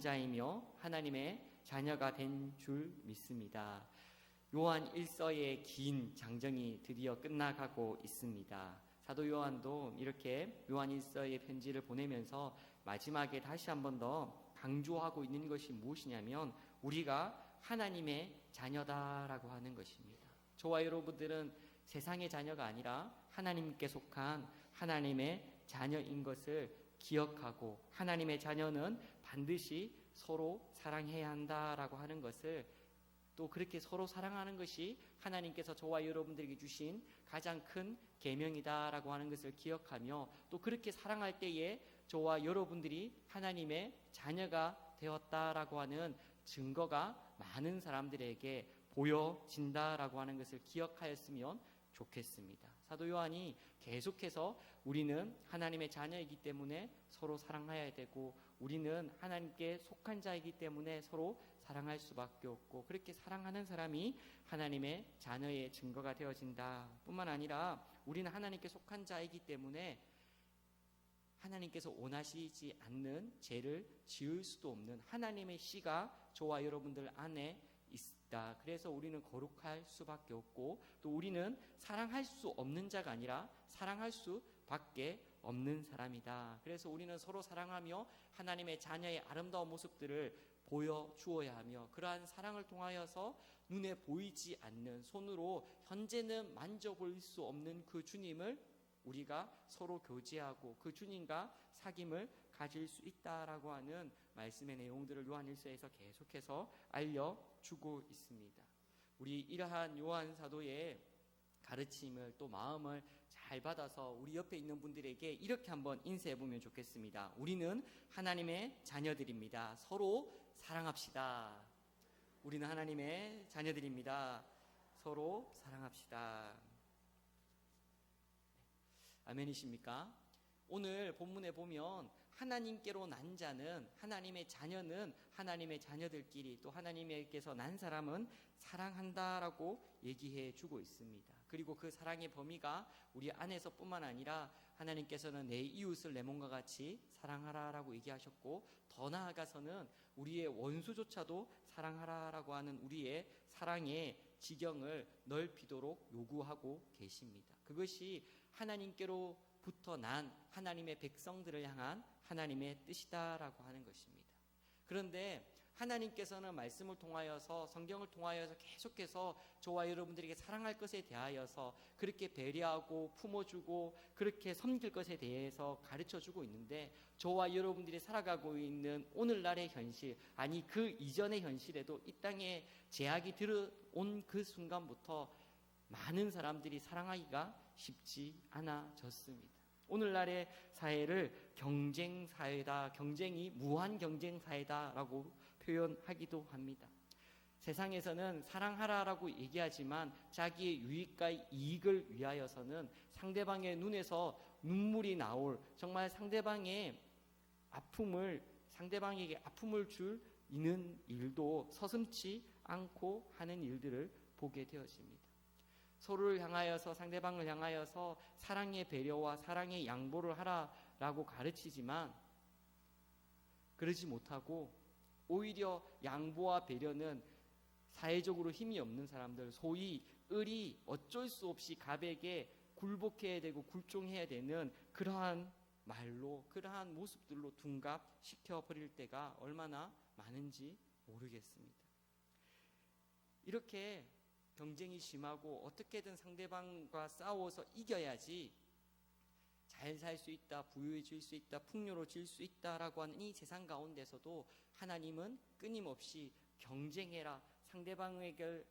자이며 하나님의 자녀가 된 줄 믿습니다. 요한 1서의 긴 장정이 드디어 끝나가고 있습니다. 사도 요한도 이렇게 요한 1서의 편지를 보내면서 마지막에 다시 한 번 더 강조하고 있는 것이 무엇이냐면 우리가 하나님의 자녀다라고 하는 것입니다. 저와 여러분들은 세상의 자녀가 아니라 하나님께 속한 하나님의 자녀인 것을 기억하고, 하나님의 자녀는 반드시 서로 사랑해야 한다라고 하는 것을, 또 그렇게 서로 사랑하는 것이 하나님께서 저와 여러분들에게 주신 가장 큰 계명이다라고 하는 것을 기억하며, 또 그렇게 사랑할 때에 저와 여러분들이 하나님의 자녀가 되었다라고 하는 증거가 많은 사람들에게 보여진다라고 하는 것을 기억하였으면 좋겠습니다. 사도 요한이 계속해서 우리는 하나님의 자녀이기 때문에 서로 사랑해야 되고, 우리는 하나님께 속한 자이기 때문에 서로 사랑할 수밖에 없고, 그렇게 사랑하는 사람이 하나님의 자녀의 증거가 되어진다 뿐만 아니라, 우리는 하나님께 속한 자이기 때문에 하나님께서 원하시지 않는 죄를 지을 수도 없는 하나님의 씨가 저와 여러분들 안에 있다. 그래서 우리는 거룩할 수밖에 없고, 또 우리는 사랑할 수 없는 자가 아니라 사랑할 수밖에 없는 사람이다. 그래서 우리는 서로 사랑하며 하나님의 자녀의 아름다운 모습들을 보여주어야 하며, 그러한 사랑을 통하여서 눈에 보이지 않는, 손으로 현재는 만져볼 수 없는 그 주님을 우리가 서로 교제하고 그 주님과 사귐을 가질 수 있다라고 하는 말씀의 내용들을 요한 1서에서 계속해서 알려주고 있습니다. 우리 이러한 요한 사도의 가르침을, 또 마음을 잘 받아서 우리 옆에 있는 분들에게 이렇게 한번 인쇄해 보면 좋겠습니다. 우리는 하나님의 자녀들입니다. 서로 사랑합시다. 우리는 하나님의 자녀들입니다. 서로 사랑합시다. 아멘이십니까? 오늘 본문에 보면 하나님께로 난 자는, 하나님의 자녀는 하나님의 자녀들끼리, 또 하나님께서 난 사람은 사랑한다라고 얘기해 주고 있습니다. 그리고 그 사랑의 범위가 우리 안에서 뿐만 아니라 하나님께서는 내 이웃을 내 몸과 같이 사랑하라라고 얘기하셨고, 더 나아가서는 우리의 원수조차도 사랑하라라고 하는 우리의 사랑의 지경을 넓히도록 요구하고 계십니다. 그것이 하나님께로부터 난 하나님의 백성들을 향한 하나님의 뜻이다라고 하는 것입니다. 그런데 하나님께서는 말씀을 통하여서, 성경을 통하여서 계속해서 저와 여러분들에게 사랑할 것에 대하여서 그렇게 배려하고 품어주고 그렇게 섬길 것에 대해서 가르쳐주고 있는데, 저와 여러분들이 살아가고 있는 오늘날의 현실, 아니 그 이전의 현실에도 이 땅에 제약이 들어온 그 순간부터 많은 사람들이 사랑하기가 쉽지 않아졌습니다. 오늘날의 사회를 경쟁사회다, 경쟁이 무한 경쟁사회다라고 표현하기도 합니다. 세상에서는 사랑하라라고 얘기하지만 자기의 유익과 이익을 위하여서는 상대방의 눈에서 눈물이 나올, 정말 상대방에게 아픔을 주는 일도 서슴지 않고 하는 일들을 보게 되어집니다. 서로를 향하여서, 상대방을 향하여서 사랑의 배려와 사랑의 양보를 하라라고 가르치지만, 그러지 못하고 오히려 양보와 배려는 사회적으로 힘이 없는 사람들, 소위 을이 어쩔 수 없이 갑에게 굴복해야 되고 굴종해야 되는 그러한 말로, 그러한 모습들로 둔갑시켜버릴 때가 얼마나 많은지 모르겠습니다. 이렇게 경쟁이 심하고 어떻게든 상대방과 싸워서 이겨야지 잘 살 수 있다, 부유해질 수 있다, 풍요로워질 수 있다라고 하는 이 세상 가운데서도 하나님은 끊임없이 경쟁해라,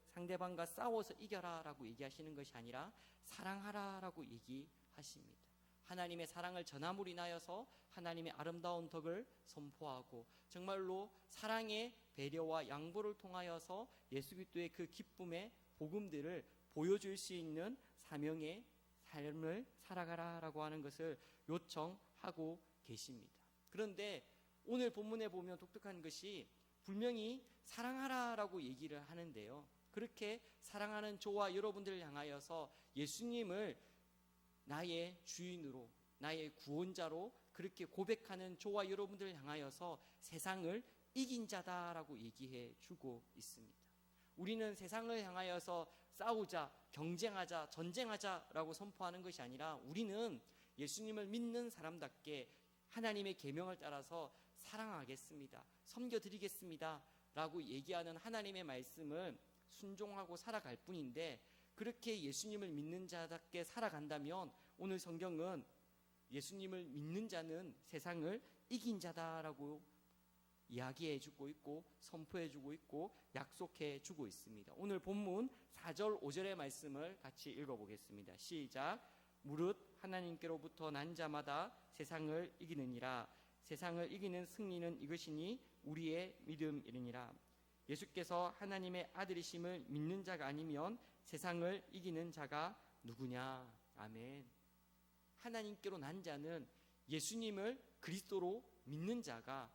상대방과 싸워서 이겨라라고 얘기하시는 것이 아니라 사랑하라라고 얘기하십니다. 하나님의 사랑을 전함으로 인하여서 하나님의 아름다운 덕을 선포하고, 정말로 사랑의 배려와 양보를 통하여서 예수 그리스도의 그 기쁨의 복음들을 보여줄 수 있는 사명의 삶을 살아가라라고 하는 것을 요청하고 계십니다. 그런데 오늘 본문에 보면 독특한 것이, 분명히 사랑하라라고 얘기를 하는데요, 그렇게 사랑하는 저와 여러분들을 향하여서 예수님을 나의 주인으로, 나의 구원자로 그렇게 고백하는 저와 여러분들을 향하여서 세상을 이긴 자다라고 얘기해 주고 있습니다. 우리는 세상을 향하여서 싸우자, 경쟁하자, 전쟁하자라고 선포하는 것이 아니라 우리는 예수님을 믿는 사람답게 하나님의 계명을 따라서 사랑하겠습니다, 섬겨드리겠습니다 라고 얘기하는 하나님의 말씀을 순종하고 살아갈 뿐인데, 그렇게 예수님을 믿는 자답게 살아간다면 오늘 성경은 예수님을 믿는 자는 세상을 이긴 자다라고 이야기해 주고 있고 선포해 주고 있고 약속해 주고 있습니다. 오늘 본문 4절 5절의 말씀을 같이 읽어보겠습니다. 시작. 무릇 하나님께로부터 난 자마다 세상을 이기느니라. 세상을 이기는 승리는 이것이니 우리의 믿음이니라. 예수께서 하나님의 아들이심을 믿는 자가 아니면 세상을 이기는 자가 누구냐. 아멘. 하나님께로 난 자는 예수님을 그리스도로 믿는 자가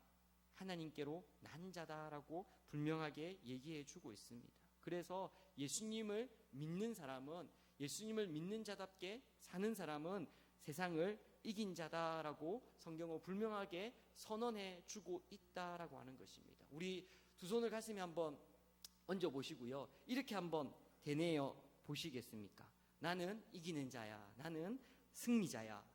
하나님께로 난 자다라고 분명하게 얘기해 주고 있습니다. 그래서 예수님을 믿는 사람은, 예수님을 믿는 자답게 사는 사람은 세상을 이긴 자다라고 성경은 분명하게 선언해 주고 있다라고 하는 것입니다. 우리 두 손을 가슴에 한번 얹어 보시고요, 이렇게 한번 되뇌어 보시겠습니까? 나는 이기는 자야, 나는 승리자야.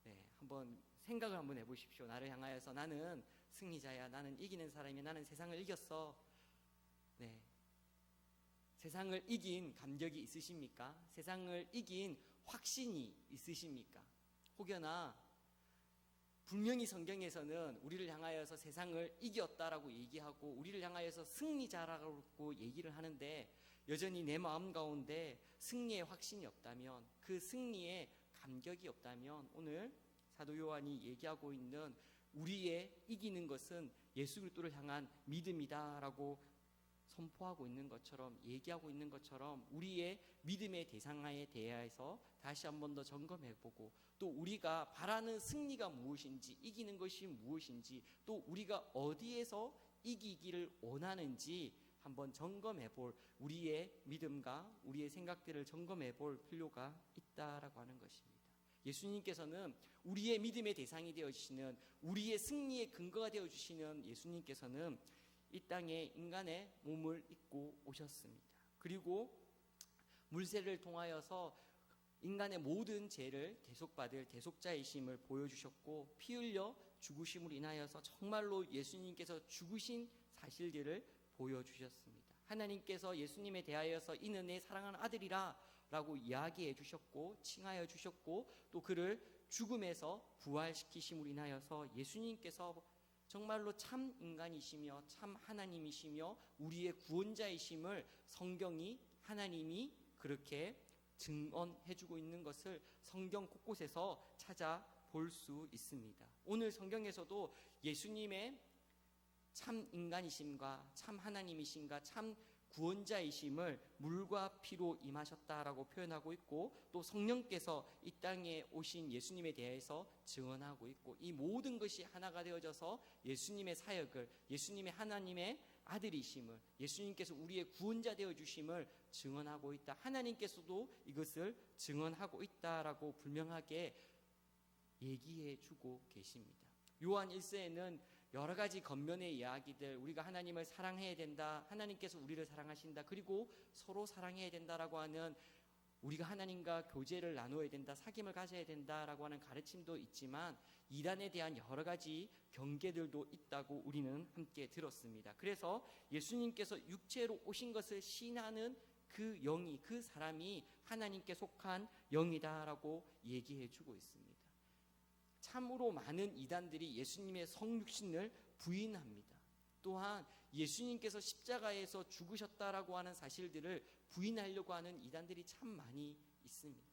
네, 한번 생각을 한번 해보십시오. 나를 향하여서 나는 승리자야, 나는 이기는 사람이야, 나는 세상을 이겼어. 네, 세상을 이긴 감격이 있으십니까? 세상을 이긴 확신이 있으십니까? 혹여나 분명히 성경에서는 우리를 향하여서 세상을 이겼다라고 얘기하고 우리를 향하여서 승리자라고 얘기를 하는데, 여전히 내 마음 가운데 승리의 확신이 없다면, 그 승리의 감격이 없다면, 오늘 사도 요한이 얘기하고 있는 우리의 이기는 것은 예수 그리스도를 향한 믿음이다라고 선포하고 있는 것처럼, 얘기하고 있는 것처럼 우리의 믿음의 대상에 대해서 다시 한 번 더 점검해보고, 또 우리가 바라는 승리가 무엇인지, 이기는 것이 무엇인지, 또 우리가 어디에서 이기기를 원하는지 한번 점검해볼, 우리의 믿음과 우리의 생각들을 점검해볼 필요가 있다라고 하는 것입니다. 예수님께서는 우리의 믿음의 대상이 되어주시는, 우리의 승리의 근거가 되어주시는 예수님께서는 이 땅에 인간의 몸을 입고 오셨습니다. 그리고 물세를 통하여서 인간의 모든 죄를 대속받을 대속자이심을 보여주셨고, 피 흘려 죽으심으로 인하여서 정말로 예수님께서 죽으신 사실들을 보여주셨습니다. 하나님께서 예수님에 대하여서 이는 내 사랑하는 아들이라 라고 이야기해 주셨고 칭하여 주셨고, 또 그를 죽음에서 부활시키심으로 인하여서 예수님께서 정말로 참 인간이시며 참 하나님이시며 우리의 구원자이심을 성경이, 하나님이 그렇게 증언해 주고 있는 것을 성경 곳곳에서 찾아볼 수 있습니다. 오늘 성경에서도 예수님의 참 인간이심과 참 하나님이심과 참 구원자이심을 물과 피로 임하셨다라고 표현하고 있고, 또 성령께서 이 땅에 오신 예수님에 대해서 증언하고 있고, 이 모든 것이 하나가 되어져서 예수님의 사역을, 예수님의 하나님의 아들이심을, 예수님께서 우리의 구원자 되어주심을 증언하고 있다, 하나님께서도 이것을 증언하고 있다라고 분명하게 얘기해 주고 계십니다. 요한 1서에는 여러 가지 겉면의 이야기들, 우리가 하나님을 사랑해야 된다, 하나님께서 우리를 사랑하신다, 그리고 서로 사랑해야 된다라고 하는, 우리가 하나님과 교제를 나누어야 된다, 사귐을 가져야 된다라고 하는 가르침도 있지만 이단에 대한 여러 가지 경계들도 있다고 우리는 함께 들었습니다. 그래서 예수님께서 육체로 오신 것을 시인하는 그 영이, 그 사람이 하나님께 속한 영이다라고 얘기해 주고 있습니다. 참으로 많은 이단들이 예수님의 성육신을 부인합니다. 또한 예수님께서 십자가에서 죽으셨다라고 하는 사실들을 부인하려고 하는 이단들이 참 많이 있습니다.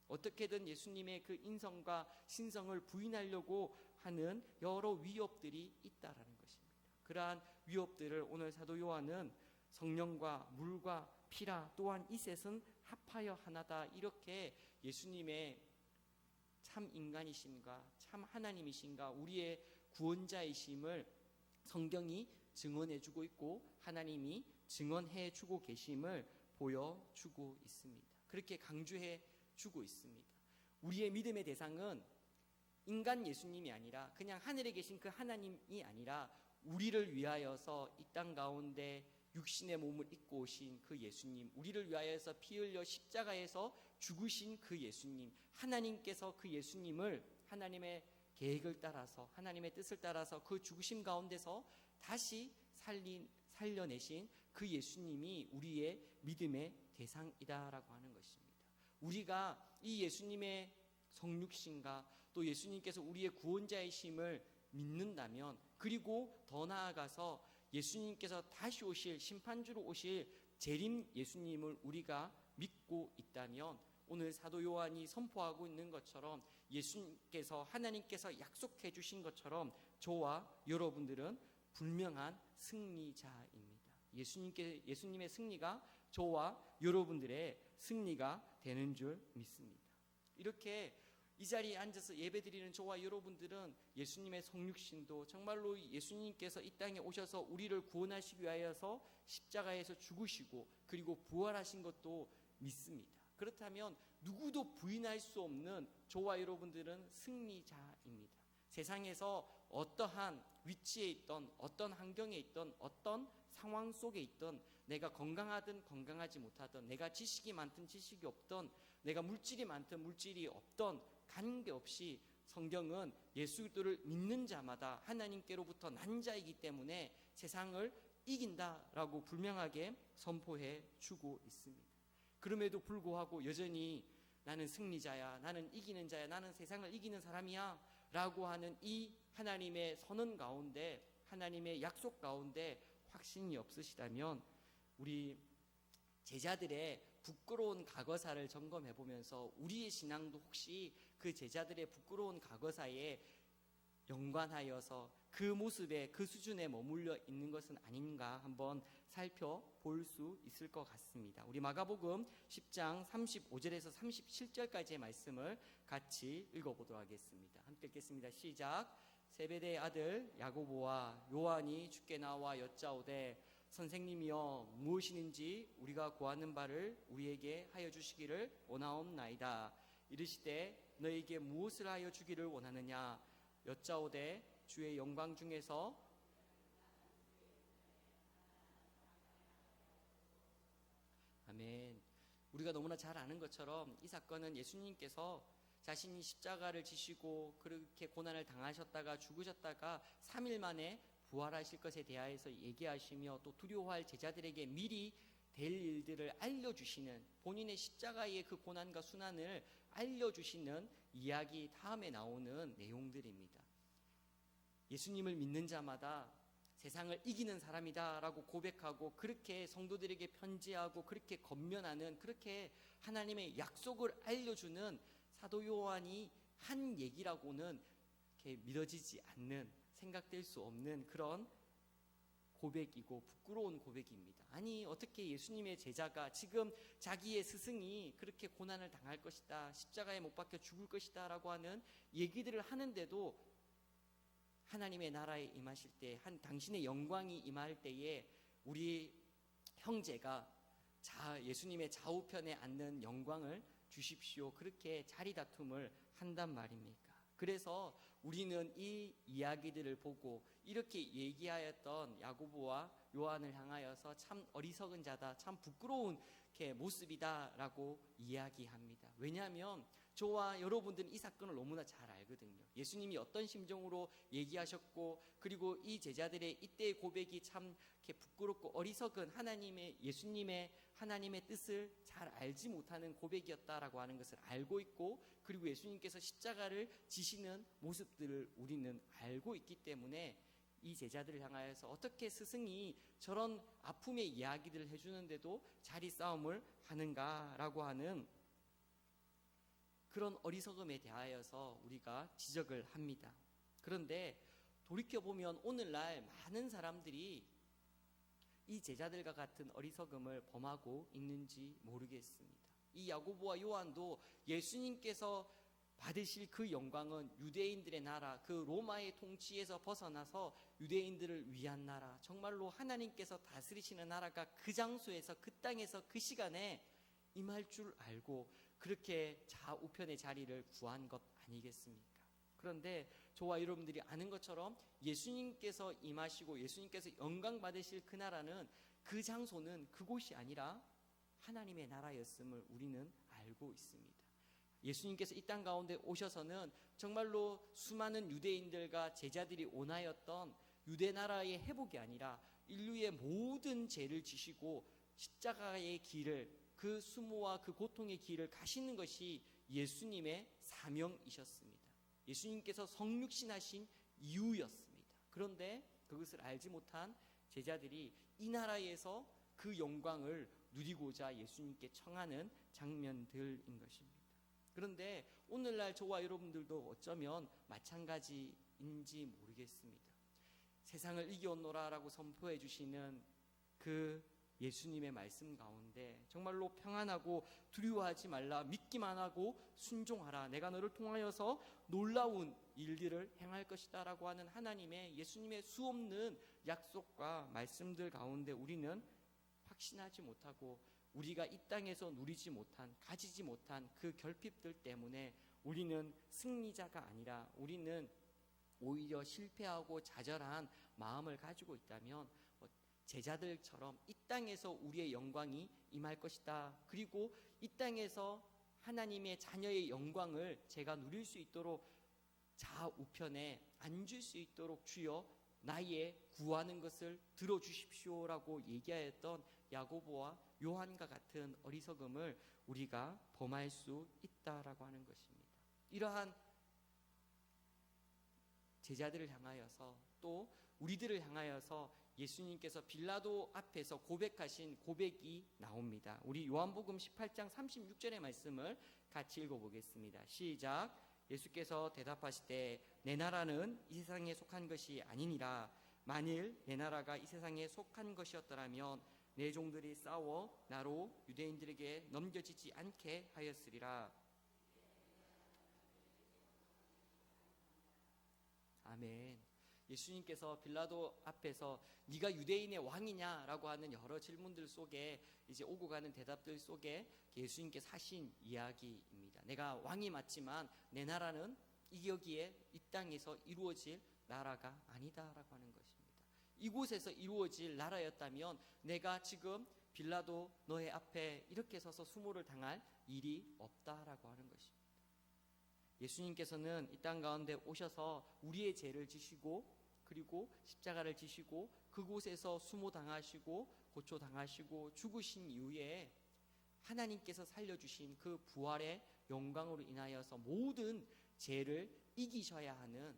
어떻게든 예수님의 그 인성과 신성을 부인하려고 하는 여러 위협들이 있다라는 것입니다. 그러한 위협들을 오늘 사도 요한은 성령과 물과 피라, 또한 이 셋은 합하여 하나다, 이렇게 예수님의 참 인간이신가 참 하나님이신가 우리의 구원자이심을 성경이 증언해주고 있고 하나님이 증언해주고 계심을 보여주고 있습니다. 그렇게 강조해주고 있습니다. 우리의 믿음의 대상은 인간 예수님이 아니라 그냥 하늘에 계신 그 하나님이 아니라 우리를 위하여서 이 땅 가운데 육신의 몸을 입고 오신 그 예수님, 우리를 위하여서 피 흘려 십자가에서 죽으신 그 예수님, 하나님께서 그 예수님을 하나님의 계획을 따라서, 하나님의 뜻을 따라서 그 죽으심 가운데서 다시 살려내신 그 예수님이 우리의 믿음의 대상이다라고 하는 것입니다. 우리가 이 예수님의 성육신과 또 예수님께서 우리의 구원자이심을 믿는다면, 그리고 더 나아가서 예수님께서 다시 오실, 심판주로 오실 재림 예수님을 우리가 믿고 있다면, 오늘 사도 요한이 선포하고 있는 것처럼 예수님께서, 하나님께서 약속해 주신 것처럼 저와 여러분들은 분명한 승리자입니다. 예수님의 승리가 저와 여러분들의 승리가 되는 줄 믿습니다. 이렇게 이 자리에 앉아서 예배드리는 저와 여러분들은 예수님의 성육신도, 정말로 예수님께서 이 땅에 오셔서 우리를 구원하시기 위하여서 십자가에서 죽으시고 그리고 부활하신 것도 믿습니다. 그렇다면 누구도 부인할 수 없는 저와 여러분들은 승리자입니다. 세상에서 어떠한 위치에 있던, 어떤 환경에 있던, 어떤 상황 속에 있던, 내가 건강하든 건강하지 못하든, 내가 지식이 많든 지식이 없든, 내가 물질이 많든 물질이 없든 관계없이 성경은 예수를 믿는 자마다 하나님께로부터 난 자이기 때문에 세상을 이긴다라고 분명하게 선포해 주고 있습니다. 그럼에도 불구하고 여전히 나는 승리자야, 나는 이기는 자야, 나는 세상을 이기는 사람이야 라고 하는 이 하나님의 선언 가운데, 하나님의 약속 가운데 확신이 없으시다면 우리 제자들의 부끄러운 과거사를 점검해 보면서 우리의 신앙도 혹시 그 제자들의 부끄러운 과거사에 연관하여서 그 모습에, 그 수준에 머물러 있는 것은 아닌가 한번 살펴볼 수 있을 것 같습니다. 우리 마가복음 10장 35절에서 37절까지의 말씀을 같이 읽어보도록 하겠습니다. 함께 읽겠습니다. 시작. 세베대의 아들 야고보와 요한이 주께 나와 여짜오되 선생님이여 무엇이든지 우리가 구하는 바를 우리에게 하여 주시기를 원하옵나이다. 이르시되 너에게 무엇을 하여 주기를 원하느냐 여짜오되 주의 영광 중에서 아멘. 우리가 너무나 잘 아는 것처럼 이 사건은 예수님께서 자신이 십자가를 지시고 그렇게 고난을 당하셨다가 죽으셨다가 3일 만에 부활하실 것에 대하여서 얘기하시며 또 두려워할 제자들에게 미리 될 일들을 알려주시는, 본인의 십자가의 그 고난과 순환을 알려주시는 이야기 다음에 나오는 내용들입니다. 예수님을 믿는 자마다 세상을 이기는 사람이다 라고 고백하고 그렇게 성도들에게 편지하고 그렇게 권면하는, 그렇게 하나님의 약속을 알려주는 사도 요한이 한 얘기라고는 이렇게 믿어지지 않는, 생각될 수 없는 그런 고백이고 부끄러운 고백입니다. 아니 어떻게 예수님의 제자가 지금 자기의 스승이 그렇게 고난을 당할 것이다, 십자가에 못 박혀 죽을 것이다 라고 하는 얘기들을 하는데도 하나님의 나라에 임하실 때, 당신의 영광이 임할 때에 우리 형제가 예수님의 좌우편에 앉는 영광을 주십시오, 그렇게 자리 다툼을 한단 말입니까? 그래서 우리는 이 이야기들을 보고 이렇게 얘기하였던 야고보와 요한을 향하여서 참 어리석은 자다, 참 부끄러운 모습이다 라고 이야기합니다. 왜냐하면 저와 여러분들은 이 사건을 너무나 잘 알거든요. 예수님이 어떤 심정으로 얘기하셨고, 그리고 이 제자들의 이때의 고백이 참 부끄럽고 어리석은 예수님의 하나님의 뜻을 잘 알지 못하는 고백이었다라고 하는 것을 알고 있고, 그리고 예수님께서 십자가를 지시는 모습들을 우리는 알고 있기 때문에 이 제자들을 향하여서 어떻게 스승이 저런 아픔의 이야기들을 해주는데도 자리 싸움을 하는가라고 하는 그런 어리석음에 대하여서 우리가 지적을 합니다. 그런데 돌이켜보면 오늘날 많은 사람들이 이 제자들과 같은 어리석음을 범하고 있는지 모르겠습니다. 이 야고보와 요한도 예수님께서 받으실 그 영광은 유대인들의 나라, 그 로마의 통치에서 벗어나서 유대인들을 위한 나라, 정말로 하나님께서 다스리시는 나라가 그 장소에서, 그 땅에서, 그 시간에 임할 줄 알고 그렇게 좌우편의 자리를 구한 것 아니겠습니까? 그런데 저와 여러분들이 아는 것처럼 예수님께서 임하시고 예수님께서 영광 받으실 그 나라는, 그 장소는 그곳이 아니라 하나님의 나라였음을 우리는 알고 있습니다. 예수님께서 이 땅 가운데 오셔서는 정말로 수많은 유대인들과 제자들이 원하였던 유대 나라의 회복이 아니라 인류의 모든 죄를 지시고 십자가의 길을, 그 수모와 그 고통의 길을 가시는 것이 예수님의 사명이셨습니다. 예수님께서 성육신하신 이유였습니다. 그런데 그것을 알지 못한 제자들이 이 나라에서 그 영광을 누리고자 예수님께 청하는 장면들인 것입니다. 그런데 오늘날 저와 여러분들도 어쩌면 마찬가지인지 모르겠습니다. 세상을 이겨오노라라고 선포해 주시는 그 예수님의 말씀 가운데 정말로 평안하고 두려워하지 말라, 믿기만 하고 순종하라, 내가 너를 통하여서 놀라운 일들을 행할 것이다 라고 하는 하나님의, 예수님의 수없는 약속과 말씀들 가운데 우리는 확신하지 못하고 우리가 이 땅에서 누리지 못한, 가지지 못한 그 결핍들 때문에 우리는 승리자가 아니라 우리는 오히려 실패하고 좌절한 마음을 가지고 있다면 제자들처럼 이 땅에서 우리의 영광이 임할 것이다, 그리고 이 땅에서 하나님의 자녀의 영광을 제가 누릴 수 있도록 좌우편에 앉을 수 있도록 주여 나의 구하는 것을 들어주십시오라고 얘기하였던 야고보와 요한과 같은 어리석음을 우리가 범할 수 있다라고 하는 것입니다. 이러한 제자들을 향하여서 또 우리들을 향하여서 예수님께서 빌라도 앞에서 고백하신 고백이 나옵니다. 우리 요한복음 18장 36절의 말씀을 같이 읽어보겠습니다. 시작. 예수께서 대답하시되 내 나라는 이 세상에 속한 것이 아니니라. 만일 내 나라가 이 세상에 속한 것이었더라면 내 종들이 싸워 나로 유대인들에게 넘겨지지 않게 하였으리라. 아멘. 예수님께서 빌라도 앞에서 네가 유대인의 왕이냐라고 하는 여러 질문들 속에 이제 오고 가는 대답들 속에 예수님께서 하신 이야기입니다. 내가 왕이 맞지만 내 나라는 여기에 이 땅에서 이루어질 나라가 아니다라고 하는 것입니다. 이곳에서 이루어질 나라였다면 내가 지금 빌라도 너의 앞에 이렇게 서서 수모를 당할 일이 없다라고 하는 것입니다. 예수님께서는 이 땅 가운데 오셔서 우리의 죄를 지시고 그리고 십자가를 지시고 그곳에서 수모당하시고 고초당하시고 죽으신 이후에 하나님께서 살려주신 그 부활의 영광으로 인하여서 모든 죄를 이기셔야 하는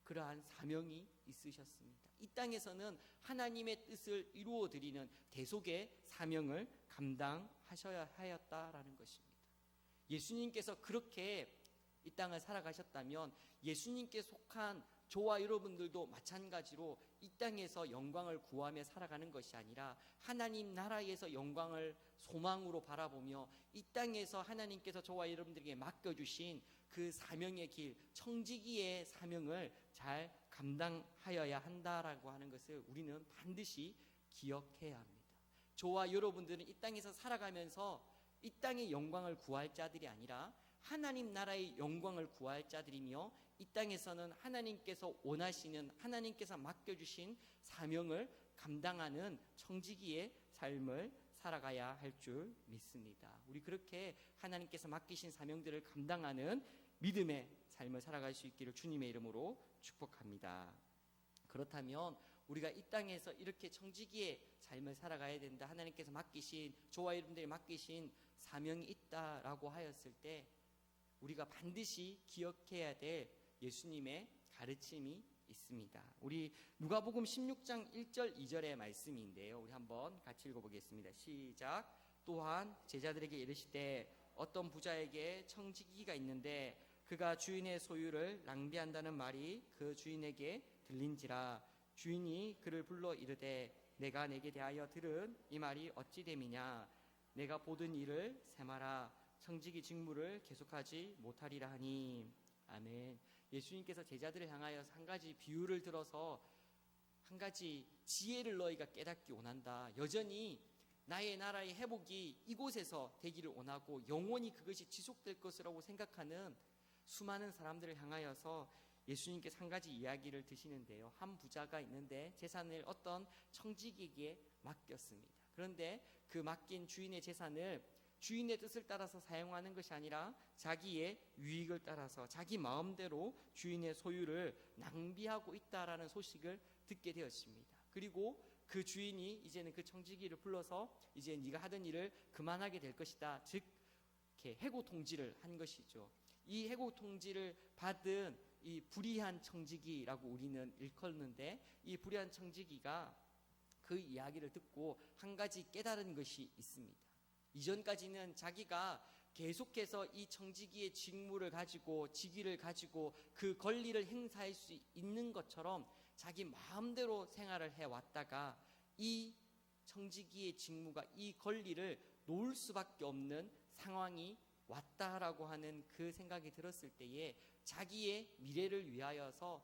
그러한 사명이 있으셨습니다. 이 땅에서는 하나님의 뜻을 이루어드리는 대속의 사명을 감당하셔야 하였다라는 것입니다. 예수님께서 그렇게 이 땅을 살아가셨다면 예수님께 속한 저와 여러분들도 마찬가지로 이 땅에서 영광을 구하며 살아가는 것이 아니라 하나님 나라에서 영광을 소망으로 바라보며 이 땅에서 하나님께서 저와 여러분들에게 맡겨주신 그 사명의 길, 청지기의 사명을 잘 감당하여야 한다라고 하는 것을 우리는 반드시 기억해야 합니다. 저와 여러분들은 이 땅에서 살아가면서 이 땅의 영광을 구할 자들이 아니라 하나님 나라의 영광을 구할 자들이며 이 땅에서는 하나님께서 원하시는, 하나님께서 맡겨주신 사명을 감당하는 청지기의 삶을 살아가야 할 줄 믿습니다. 우리 그렇게 하나님께서 맡기신 사명들을 감당하는 믿음의 삶을 살아갈 수 있기를 주님의 이름으로 축복합니다. 그렇다면 우리가 이 땅에서 이렇게 청지기의 삶을 살아가야 된다, 하나님께서 맡기신, 저와 여러분들이 맡기신 사명이 있다라고 하였을 때 우리가 반드시 기억해야 될 예수님의 가르침이 있습니다. 우리 누가복음 16장 1절 2절의 말씀인데요, 우리 한번 같이 읽어보겠습니다. 시작. 또한 제자들에게 이르시되 어떤 부자에게 청지기가 있는데 그가 주인의 소유를 낭비한다는 말이 그 주인에게 들린지라. 주인이 그를 불러 이르되 내가 내게 대하여 들은 이 말이 어찌 됨이냐. 내가 보던 일을 세마라. 청지기 직무를 계속하지 못하리라 하니. 아멘. 예수님께서 제자들을 향하여서 한 가지 비유를 들어서 한 가지 지혜를 너희가 깨닫기 원한다. 여전히 나의 나라의 회복이 이곳에서 되기를 원하고 영원히 그것이 지속될 것이라고 생각하는 수많은 사람들을 향하여서 예수님께서 한 가지 이야기를 드시는데요. 한 부자가 있는데 재산을 어떤 청지기에게 맡겼습니다. 그런데 그 맡긴 주인의 재산을 주인의 뜻을 따라서 사용하는 것이 아니라 자기의 유익을 따라서 자기 마음대로 주인의 소유를 낭비하고 있다라는 소식을 듣게 되었습니다. 그리고 그 주인이 이제는 그 청지기를 불러서 이제 네가 하던 일을 그만하게 될 것이다. 즉 이렇게 해고 통지를 한 것이죠. 이 해고 통지를 받은 이 불의한 청지기라고 우리는 일컫는데, 이 불의한 청지기가 그 이야기를 듣고 한 가지 깨달은 것이 있습니다. 이전까지는 자기가 계속해서 이 청지기의 직무를 가지고 직위를 가지고 그 권리를 행사할 수 있는 것처럼 자기 마음대로 생활을 해왔다가 이 청지기의 직무가 이 권리를 놓을 수밖에 없는 상황이 왔다라고 하는 그 생각이 들었을 때에 자기의 미래를 위하여서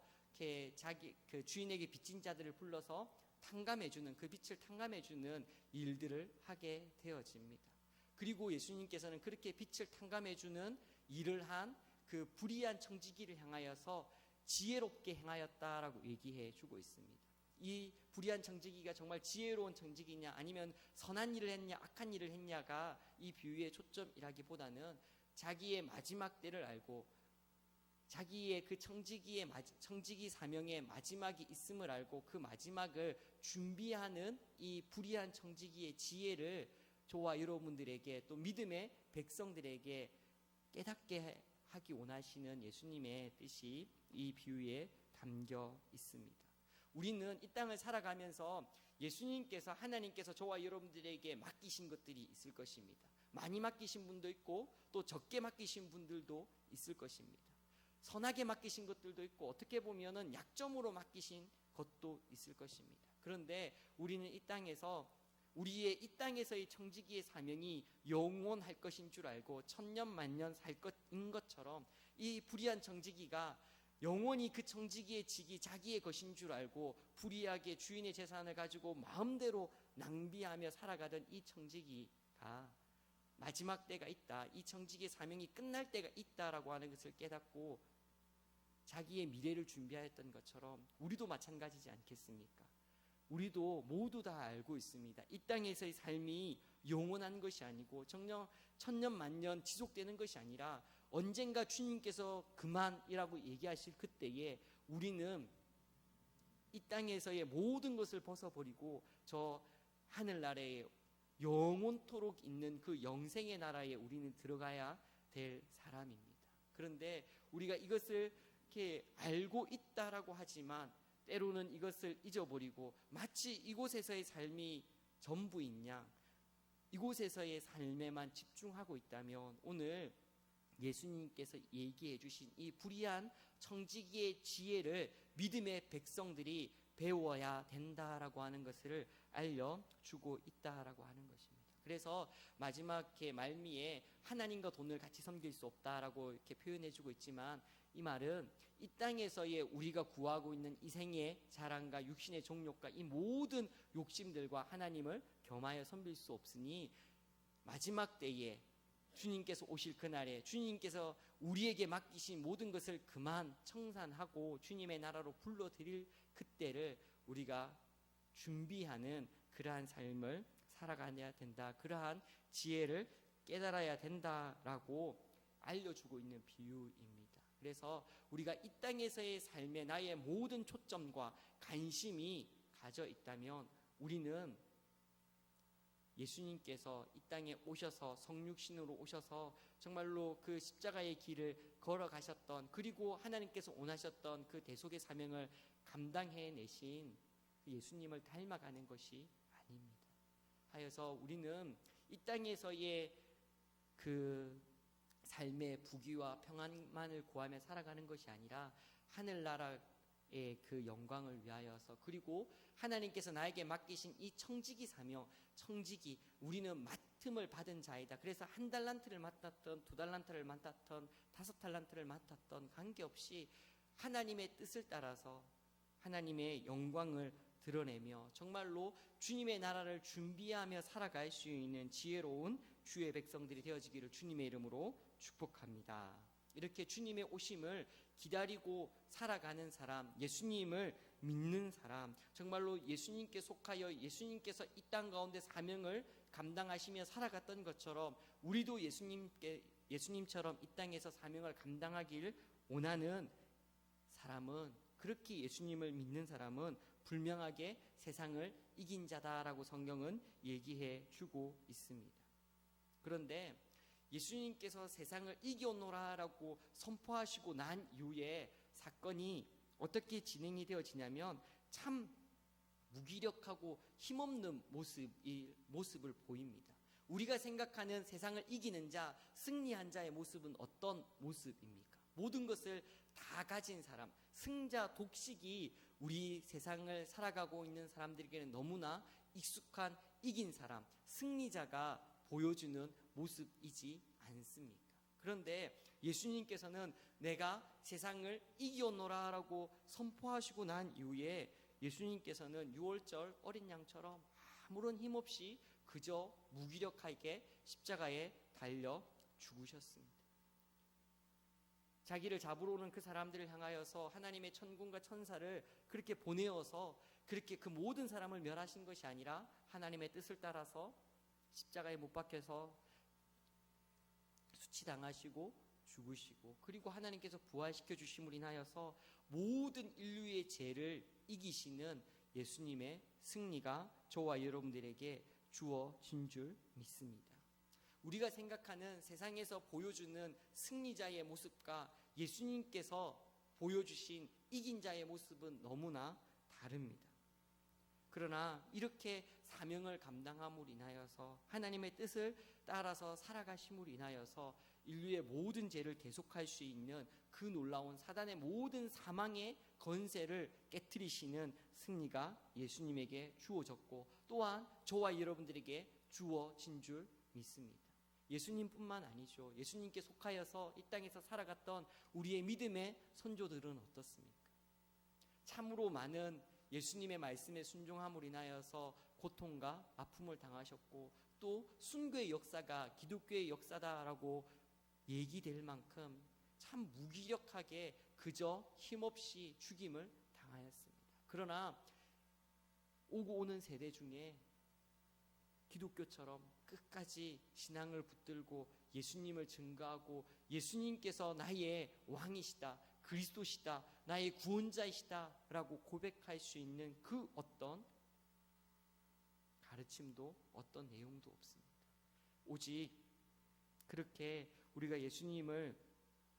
자기 그 주인에게 빚진 자들을 불러서 탕감해주는, 그 빚을 탕감해주는 일들을 하게 되어집니다. 그리고 예수님께서는 그렇게 빚을 탕감해주는 일을 한 그 불의한 청지기를 향하여서 지혜롭게 행하였다라고 얘기해 주고 있습니다. 이 불의한 청지기가 정말 지혜로운 청지기냐 아니면 선한 일을 했냐 악한 일을 했냐가 이 비유의 초점이라기보다는 자기의 마지막 때를 알고 자기의 그 청지기 사명의 마지막이 있음을 알고 그 마지막을 준비하는 이 불의한 청지기의 지혜를 저와 여러분들에게 또 믿음의 백성들에게 깨닫게 하기 원하시는 예수님의 뜻이 이 비유에 담겨 있습니다. 우리는 이 땅을 살아가면서 예수님께서, 하나님께서 저와 여러분들에게 맡기신 것들이 있을 것입니다. 많이 맡기신 분도 있고 또 적게 맡기신 분들도 있을 것입니다. 선하게 맡기신 것들도 있고 어떻게 보면은 약점으로 맡기신 것도 있을 것입니다. 그런데 우리는 이 땅에서 우리의 이 땅에서의 청지기의 사명이 영원할 것인 줄 알고 천년 만년 살 것인 것처럼 이 불의한 청지기가 영원히 그 청지기의 직이 자기의 것인 줄 알고 불의하게 주인의 재산을 가지고 마음대로 낭비하며 살아가던 이 청지기가 마지막 때가 있다, 이 청지기의 사명이 끝날 때가 있다라고 하는 것을 깨닫고 자기의 미래를 준비하였던 것처럼 우리도 마찬가지지 않겠습니까? 우리도 모두 다 알고 있습니다. 이 땅에서의 삶이 영원한 것이 아니고 정녕 천년 만년 지속되는 것이 아니라 언젠가 주님께서 그만이라고 얘기하실 그때에 우리는 이 땅에서의 모든 것을 벗어버리고 저 하늘나라에 영원토록 있는 그 영생의 나라에 우리는 들어가야 될 사람입니다. 그런데 우리가 이것을 이렇게 알고 있다라고 하지만 때로는 이것을 잊어버리고 마치 이곳에서의 삶이 전부인 양 이곳에서의 삶에만 집중하고 있다면 오늘 예수님께서 얘기해 주신 이 불의한 청지기의 지혜를 믿음의 백성들이 배워야 된다라고 하는 것을 알려주고 있다라고 하는 것입니다. 그래서 마지막 말미에 하나님과 돈을 같이 섬길 수 없다라고 이렇게 표현해주고 있지만 이 말은 이 땅에서의 우리가 구하고 있는 이 생의 자랑과 육신의 정욕과 이 모든 욕심들과 하나님을 겸하여 섬길 수 없으니 마지막 때에 주님께서 오실 그날에 주님께서 우리에게 맡기신 모든 것을 그만 청산하고 주님의 나라로 불러들일 그때를 우리가 준비하는 그러한 삶을 살아가야 된다, 그러한 지혜를 깨달아야 된다라고 알려주고 있는 비유입니다. 그래서 우리가 이 땅에서의 삶에 나의 모든 초점과 관심이 가져 있다면 우리는 예수님께서 이 땅에 오셔서 성육신으로 오셔서 정말로 그 십자가의 길을 걸어가셨던, 그리고 하나님께서 원하셨던 그 대속의 사명을 감당해내신 예수님을 닮아가는 것이 아닙니다. 하여서 우리는 이 땅에서의 그 삶의 부귀와 평안만을 구하며 살아가는 것이 아니라 하늘나라의 그 영광을 위하여서, 그리고 하나님께서 나에게 맡기신 이 청지기 사명, 청지기, 우리는 맡음을 받은 자이다. 그래서 1달란트를 맡았던 2달란트를 맡았던 5달란트를 맡았던 관계없이 하나님의 뜻을 따라서 하나님의 영광을 드러내며 정말로 주님의 나라를 준비하며 살아갈 수 있는 지혜로운 주의 백성들이 되어지기를 주님의 이름으로 축복합니다. 이렇게 주님의 오심을 기다리고 살아가는 사람, 예수님을 믿는 사람, 정말로 예수님께 속하여 예수님께서 이 땅 가운데 사명을 감당하시며 살아갔던 것처럼 우리도 예수님처럼 이 땅에서 사명을 감당하길 원하는 사람은, 그렇게 예수님을 믿는 사람은 분명하게 세상을 이긴 자다라고 성경은 얘기해 주고 있습니다. 그런데 예수님께서 세상을 이겨노라라고 선포하시고 난 이후에 사건이 어떻게 진행이 되어지냐면 참 무기력하고 힘없는 모습을 보입니다. 우리가 생각하는 세상을 이기는 자, 승리한 자의 모습은 어떤 모습입니까? 모든 것을 다 가진 사람, 승자 독식이 우리 세상을 살아가고 있는 사람들에게는 너무나 익숙한 이긴 사람, 승리자가 보여주는 모습이지 않습니까? 그런데 예수님께서는 내가 세상을 이겨노라라고 선포하시고 난 이후에 예수님께서는 유월절 어린 양처럼 아무런 힘없이 그저 무기력하게 십자가에 달려 죽으셨습니다. 자기를 잡으러 오는 그 사람들을 향하여서 하나님의 천군과 천사를 그렇게 보내어서 그렇게 그 모든 사람을 멸하신 것이 아니라 하나님의 뜻을 따라서 십자가에 못 박혀서 수치당하시고 죽으시고, 그리고 하나님께서 부활시켜 주심을 인하여서 모든 인류의 죄를 이기시는 예수님의 승리가 저와 여러분들에게 주어진 줄 믿습니다. 우리가 생각하는 세상에서 보여주는 승리자의 모습과 예수님께서 보여주신 이긴 자의 모습은 너무나 다릅니다. 그러나 이렇게 사명을 감당함으로 인하여서 하나님의 뜻을 따라서 살아가심으로 인하여서 인류의 모든 죄를 대속할 수 있는 그 놀라운 사단의 모든 사망의 건세를 깨트리시는 승리가 예수님에게 주어졌고 또한 저와 여러분들에게 주어진 줄 믿습니다. 예수님뿐만 아니죠. 예수님께 속하여서 이 땅에서 살아갔던 우리의 믿음의 선조들은 어떻습니까? 참으로 많은 예수님의 말씀에 순종함으로 인하여서 고통과 아픔을 당하셨고 또 순교의 역사가 기독교의 역사다라고 얘기될 만큼 참 무기력하게 그저 힘없이 죽임을 당하였습니다. 그러나 오고 오는 세대 중에 기독교처럼 끝까지 신앙을 붙들고 예수님을 증거하고 예수님께서 나의 왕이시다, 그리스도시다, 나의 구원자이시다 라고 고백할 수 있는 그 어떤 가르침도 어떤 내용도 없습니다. 오직 그렇게 우리가 예수님을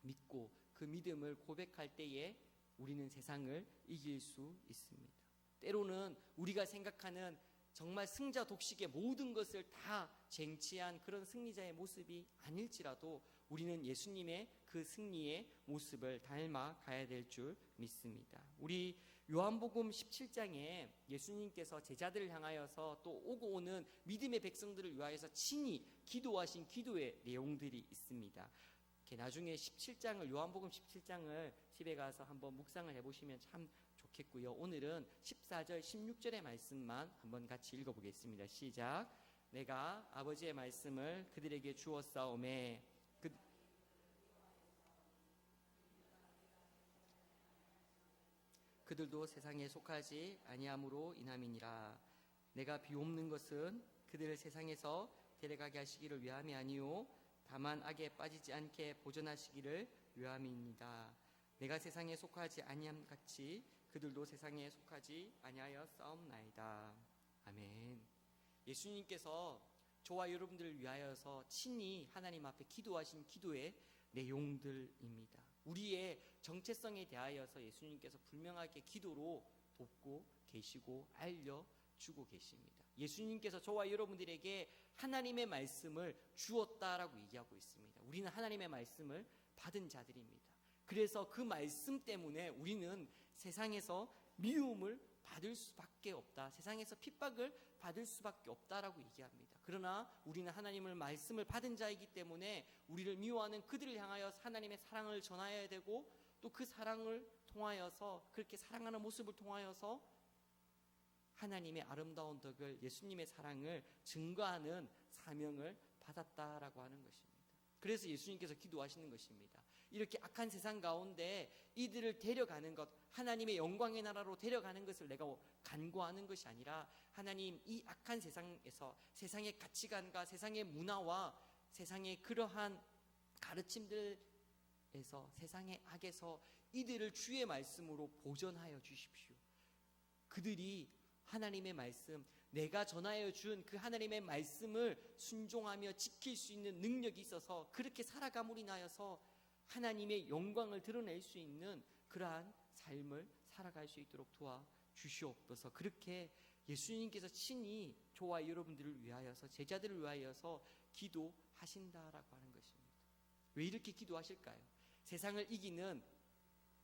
믿고 그 믿음을 고백할 때에 우리는 세상을 이길 수 있습니다. 때로는 우리가 생각하는 정말 승자 독식의 모든 것을 다 쟁취한 그런 승리자의 모습이 아닐지라도 우리는 예수님의 그 승리의 모습을 닮아가야 될 줄 믿습니다. 우리 요한복음 17장에 예수님께서 제자들을 향하여서 또 오고 오는 믿음의 백성들을 위하여서 친히 기도하신 기도의 내용들이 있습니다. 나중에 17장을 요한복음 17장을 집에 가서 한번 묵상을 해보시면 참 좋겠고요. 오늘은 14절 16절의 말씀만 한번 같이 읽어보겠습니다. 시작. 내가 아버지의 말씀을 그들에게 주었사오매 그들도 세상에 속하지 아니함으로 인함이니라. 내가 비옵는 것은 그들을 세상에서 데려가게 하시기를 위함이 아니요 다만 악에 빠지지 않게 보존하시기를 위함이니이다. 내가 세상에 속하지 아니함 같이 그들도 세상에 속하지 아니하여 싸움나이다. 아멘. 예수님께서 저와 여러분들을 위하여서 친히 하나님 앞에 기도하신 기도의 내용들입니다. 우리의 정체성에 대하여서 예수님께서 분명하게 기도로 돕고 계시고 알려주고 계십니다. 예수님께서 저와 여러분들에게 하나님의 말씀을 주었다라고 얘기하고 있습니다. 우리는 하나님의 말씀을 받은 자들입니다. 그래서 그 말씀 때문에 우리는 세상에서 미움을 받을 수밖에 없다, 세상에서 핍박을 받을 수밖에 없다라고 얘기합니다. 그러나 우리는 하나님의 말씀을 받은 자이기 때문에 우리를 미워하는 그들을 향하여 하나님의 사랑을 전하여야 되고 또 그 사랑을 통하여서 그렇게 사랑하는 모습을 통하여서 하나님의 아름다운 덕을, 예수님의 사랑을 증거하는 사명을 받았다라고 하는 것입니다. 그래서 예수님께서 기도하시는 것입니다. 이렇게 악한 세상 가운데 이들을 데려가는 것, 하나님의 영광의 나라로 데려가는 것을 내가 간구하는 것이 아니라 하나님, 이 악한 세상에서 세상의 가치관과 세상의 문화와 세상의 그러한 가르침들에서, 세상의 악에서 이들을 주의 말씀으로 보존하여 주십시오. 그들이 하나님의 말씀, 내가 전하여 준 그 하나님의 말씀을 순종하며 지킬 수 있는 능력이 있어서 그렇게 살아감으로 인하여서 하나님의 영광을 드러낼 수 있는 그러한 삶을 살아갈 수 있도록 도와주시옵소서. 그렇게 예수님께서 친히 저와 여러분들을 위하여서, 제자들을 위하여서 기도하신다라고 하는 것입니다. 왜 이렇게 기도하실까요? 세상을 이기는,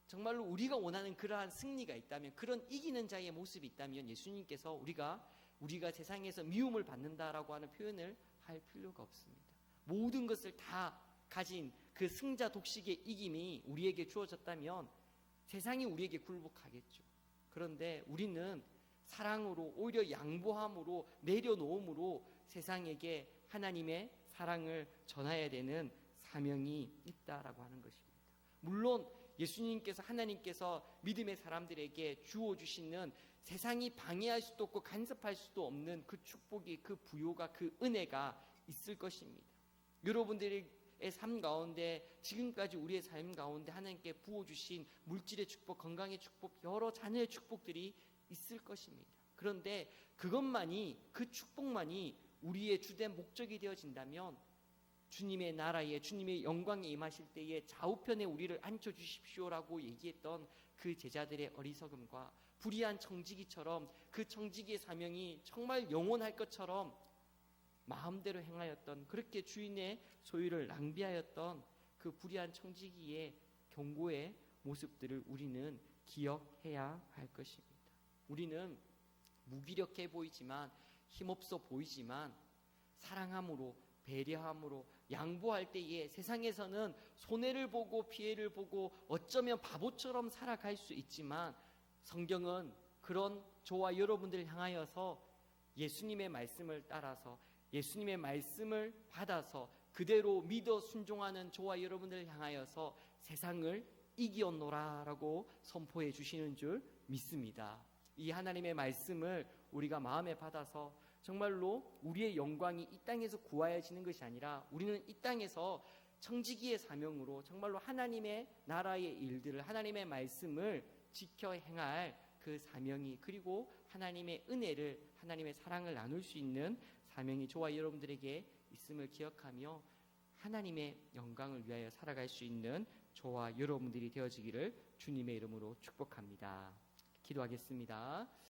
정말로 우리가 원하는 그러한 승리가 있다면, 그런 이기는 자의 모습이 있다면 예수님께서 우리가 세상에서 미움을 받는다라고 하는 표현을 할 필요가 없습니다. 모든 것을 다 가진 그 승자 독식의 이김이 우리에게 주어졌다면 세상이 우리에게 굴복하겠죠. 그런데 우리는 사랑으로, 오히려 양보함으로, 내려놓음으로 세상에게 하나님의 사랑을 전해야 되는 사명이 있다라고 하는 것입니다. 물론 예수님께서, 하나님께서 믿음의 사람들에게 주어주시는 세상이 방해할 수도 없고 간섭할 수도 없는 그 축복이, 그 부요가, 그 은혜가 있을 것입니다. 여러분들의 삶 가운데, 지금까지 우리의 삶 가운데 하나님께 부어주신 물질의 축복, 건강의 축복, 여러 자녀의 축복들이 있을 것입니다. 그런데 그것만이, 그 축복만이 우리의 주된 목적이 되어진다면 주님의 나라에, 주님의 영광에 임하실 때에 좌우편에 우리를 앉혀주십시오라고 얘기했던 그 제자들의 어리석음과 불의한 청지기처럼, 그 청지기의 사명이 정말 영원할 것처럼 마음대로 행하였던, 그렇게 주인의 소유를 낭비하였던 그 불의한 청지기의 경고의 모습들을 우리는 기억해야 할 것입니다. 우리는 무기력해 보이지만, 힘없어 보이지만 사랑함으로, 배려함으로, 양보할 때에 세상에서는 손해를 보고 피해를 보고 어쩌면 바보처럼 살아갈 수 있지만, 성경은 그런 저와 여러분들을 향하여서 예수님의 말씀을 따라서, 예수님의 말씀을 받아서 그대로 믿어 순종하는 저와 여러분들을 향하여서 세상을 이기었노라라고 선포해 주시는 줄 믿습니다. 이 하나님의 말씀을 우리가 마음에 받아서 정말로 우리의 영광이 이 땅에서 구하여지는 것이 아니라, 우리는 이 땅에서 청지기의 사명으로 정말로 하나님의 나라의 일들을, 하나님의 말씀을 지켜 행할 그 사명이, 그리고 하나님의 은혜를, 하나님의 사랑을 나눌 수 있는 사명이 저와 여러분들에게 있음을 기억하며 하나님의 영광을 위하여 살아갈 수 있는 저와 여러분들이 되어지기를 주님의 이름으로 축복합니다. 기도하겠습니다.